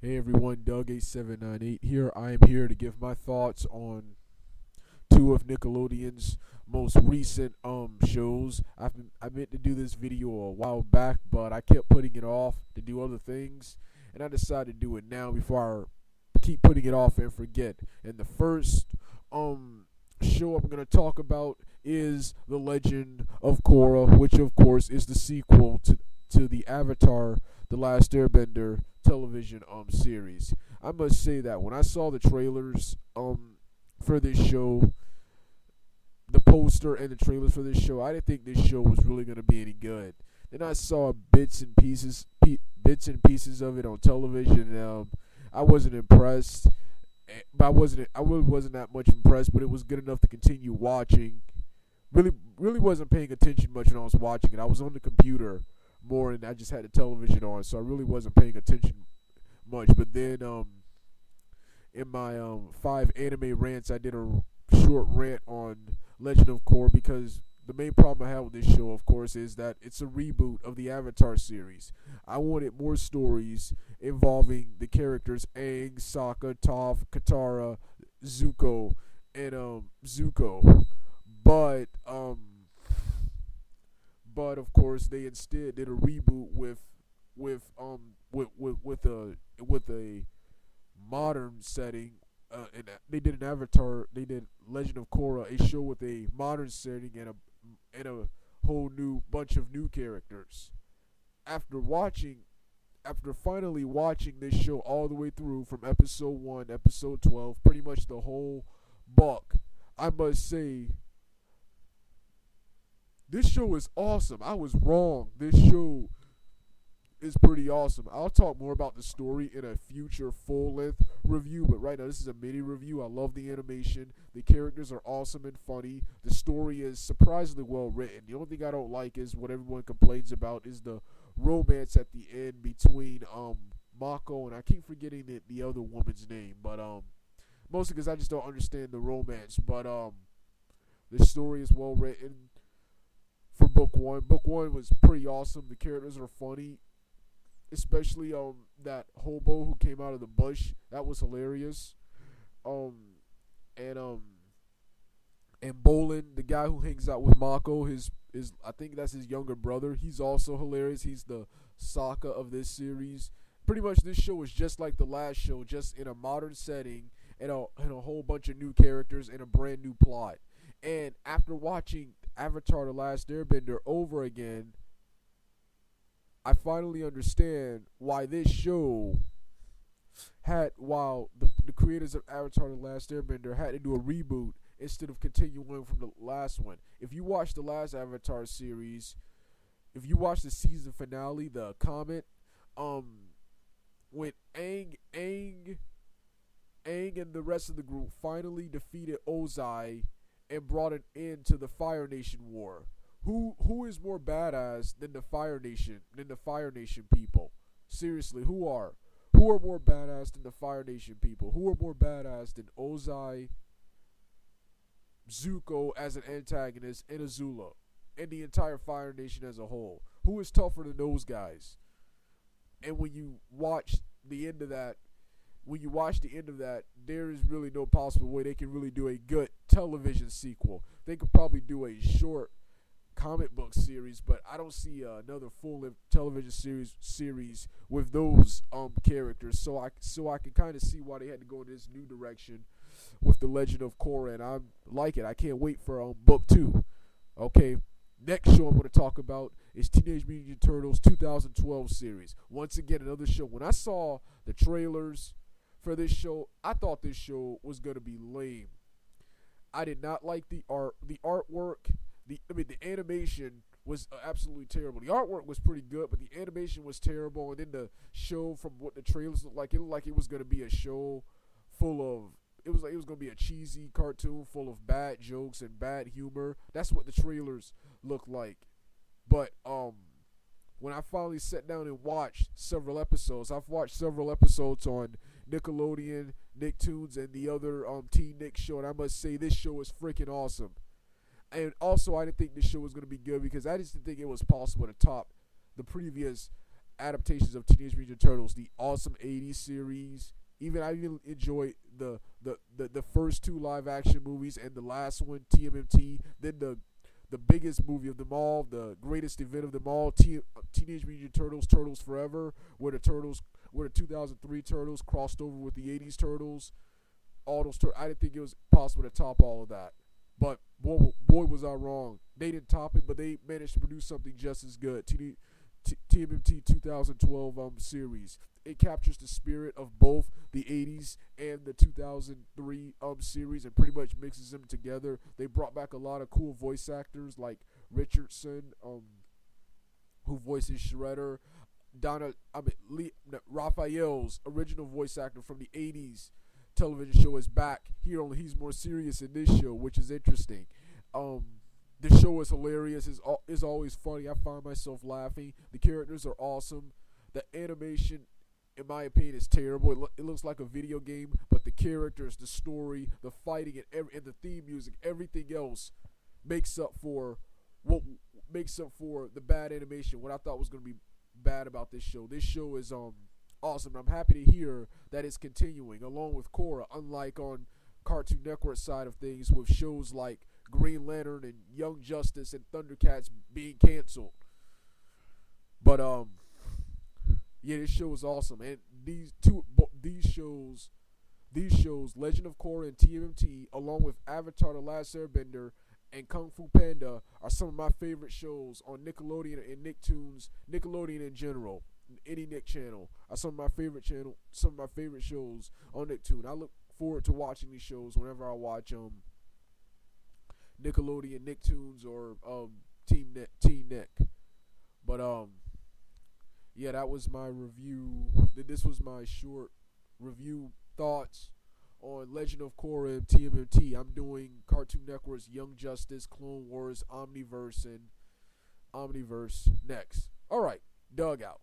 Hey everyone, Doug8798 here. I am here to give my thoughts on two of Nickelodeon's most recent shows. I meant to do this video a while back, but I kept putting it off to do other things, and I decided to do it now before I keep putting it off and forget. And the first show I'm gonna talk about is The Legend of Korra, which of course is the sequel to the Avatar: The Last Airbender television series. I must say that when I saw the trailers for this show, the poster and the trailers for this show, I didn't think this show was really going to be any good. Then I saw bits and pieces of it on television, and I wasn't impressed. But I really wasn't that much impressed, but it was good enough to continue watching. Really wasn't paying attention much when I was watching it. I was on the computer more, and I just had the television on, so I really wasn't paying attention much. But then in my 5 anime rants, I did a short rant on Legend of Korra, because the main problem I have with this show, of course, is that it's a reboot of the Avatar series. I wanted more stories involving the characters Aang, Sokka, Toph, Katara, Zuko, and Zuko. But of course they instead did a reboot with a modern setting, and they did an Avatar. They did Legend of Korra, a show with a modern setting and a whole new bunch of new characters. After finally watching this show all the way through from episode 1, episode 12, pretty much the whole buck, I must say, this show is awesome. I was wrong. This show is pretty awesome. I'll talk more about the story in a future full-length review, but right now this is a mini review. I love the animation. The characters are awesome and funny. The story is surprisingly well written. The only thing I don't like is what everyone complains about is the romance at the end between Mako, and I keep forgetting the other woman's name, but mostly because I just don't understand the romance. But the story is well written. For book one was pretty awesome. The characters are funny, especially that hobo who came out of the bush. That was hilarious. And Bolin, the guy who hangs out with Mako, his I think that's his younger brother. He's also hilarious. He's the Sokka of this series. Pretty much this show is just like the last show, just in a modern setting and a whole bunch of new characters and a brand new plot. And after watching Avatar: The Last Airbender over again, I finally understand why this show while the creators of Avatar: The Last Airbender had to do a reboot instead of continuing from the last one. If you watch the last Avatar series, if you watch the season finale, the comment, when Aang and the rest of the group finally defeated Ozai and brought an end to the Fire Nation war. Who is more badass than the Fire Nation people? Seriously, who are more badass than the Fire Nation people? Who are more badass than Ozai, Zuko as an antagonist, and Azula, and the entire Fire Nation as a whole? Who is tougher than those guys? And when you watch the end of that, there is really no possible way they can really do a good television sequel. They could probably do a short comic book series, but I don't see another full-length television series with those characters. So I can kind of see why they had to go in this new direction with The Legend of Korra, and I like it. I can't wait for book 2. Okay, next show I'm going to talk about is Teenage Mutant Ninja Turtles 2012 series. Once again, another show. When I saw the trailers for this show, I thought this show was going to be lame. I did not like the artwork. The animation was absolutely terrible. The artwork was pretty good, but the animation was terrible. And then the show, from what the trailers looked like, it looked like it was going to be a show full of, it was going to be a cheesy cartoon full of bad jokes and bad humor. That's what the trailers looked like. But when I finally sat down and watched several episodes, I've watched several episodes on Nickelodeon, Nicktoons, and the other Teen Nick show, and I must say this show is freaking awesome. And also, I didn't think this show was going to be good because I just didn't think it was possible to top the previous adaptations of Teenage Mutant Ninja Turtles, the awesome '80s series. I even enjoyed the first two live action movies and the last one, TMNT. Then the biggest movie of them all, the greatest event of them all, Teenage Mutant Ninja Turtles, Turtles Forever, where the 2003 Turtles crossed over with the '80s Turtles. All those I didn't think it was possible to top all of that, but boy was I wrong. They didn't top it, but they managed to produce something just as good. TMNT 2012 series. It captures the spirit of both the '80s and the 2003 series and pretty much mixes them together. They brought back a lot of cool voice actors like Richardson, who voices Shredder. Raphael's original voice actor from the '80s television show is back here. Only he's more serious in this show, which is interesting. The show is hilarious. It's always funny. I find myself laughing. The characters are awesome. The animation, in my opinion, is terrible. It looks like a video game, but the characters, the story, the fighting, and the theme music, everything else makes up for the bad animation. What I thought was going to be bad about this show. This show is awesome. I'm happy to hear that it's continuing along with Korra. Unlike on Cartoon Network side of things, with shows like Green Lantern and Young Justice and Thundercats being canceled. But yeah, this show is awesome, and these shows, Legend of Korra and TMNT, along with Avatar: The Last Airbender and Kung Fu Panda, are some of my favorite shows on Nickelodeon and Nicktoons. Nickelodeon in general, any Nick channel, are some of my favorite shows on Nicktoon. I look forward to watching these shows whenever I watch Nickelodeon, Nicktoons, or Teen Nick. But yeah, that was my review. This was my short review thoughts on Legend of Korra and TMNT. I'm doing Cartoon Network's Young Justice, Clone Wars, Omniverse, and Omniverse next. All right, Doug out.